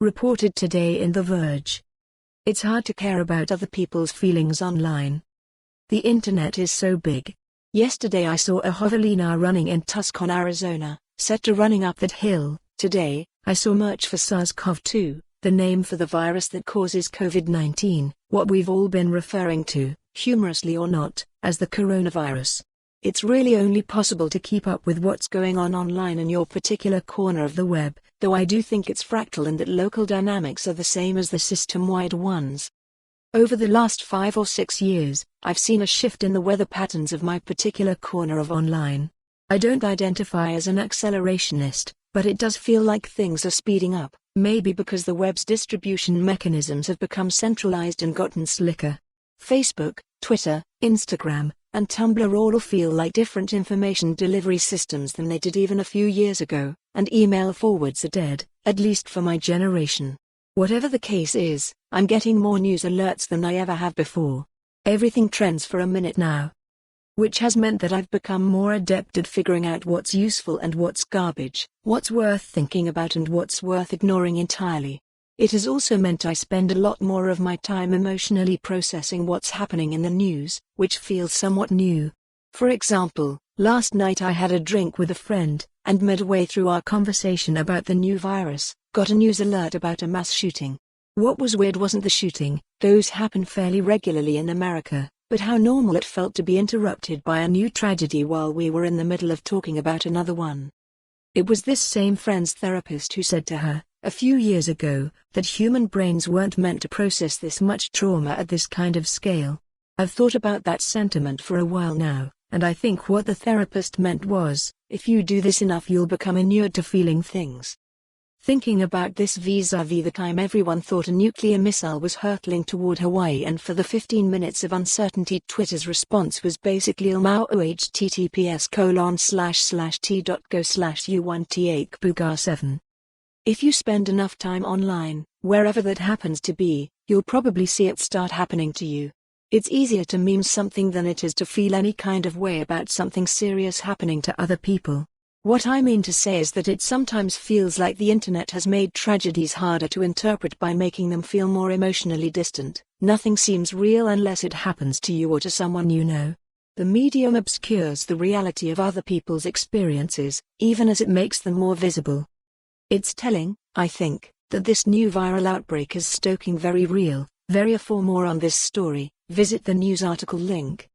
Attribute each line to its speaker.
Speaker 1: Reported today in The Verge. It's hard to care about other people's feelings online. The internet is so big. Yesterday I saw a javelina running in Tucson, Arizona, set to running up that hill. Today, I saw merch for SARS-CoV-2, the name for the virus that causes COVID-19, what we've all been referring to, humorously or not, as the coronavirus. It's really only possible to keep up with what's going on online in your particular corner of the web, though I do think it's fractal and that local dynamics are the same as the system-wide ones. Over the last 5 or 6 years, I've seen a shift in the weather patterns of my particular corner of online. I don't identify as an accelerationist, but it does feel like things are speeding up, maybe because the web's distribution mechanisms have become centralized and gotten slicker. Facebook, Twitter, Instagram, and Tumblr all feel like different information delivery systems than they did even a few years ago, and email forwards are dead, at least for my generation. Whatever the case is, I'm getting more news alerts than I ever have before. Everything trends for a minute now. Which has meant that I've become more adept at figuring out what's useful and what's garbage, what's worth thinking about and what's worth ignoring entirely. It has also meant I spend a lot more of my time emotionally processing what's happening in the news, which feels somewhat new. For example, last night I had a drink with a friend, and midway through our conversation about the new virus, got a news alert about a mass shooting. What was weird wasn't the shooting, those happen fairly regularly in America, but how normal it felt to be interrupted by a new tragedy while we were in the middle of talking about another one. It was this same friend's therapist who said to her, a few years ago, that human brains weren't meant to process this much trauma at this kind of scale. I've thought about that sentiment for a while now, and I think what the therapist meant was, if you do this enough you'll become inured to feeling things. Thinking about this vis-a-vis the time everyone thought a nuclear missile was hurtling toward Hawaii and for the 15 minutes of uncertainty Twitter's response was basically ilmao https://t.go/u1takebugar7. If you spend enough time online, wherever that happens to be, you'll probably see it start happening to you. It's easier to meme something than it is to feel any kind of way about something serious happening to other people. What I mean to say is that it sometimes feels like the internet has made tragedies harder to interpret by making them feel more emotionally distant. Nothing seems real unless it happens to you or to someone you know. The medium obscures the reality of other people's experiences, even as it makes them more visible. It's telling, I think, that this new viral outbreak is stoking very real, very. For more on this story, visit the news article link.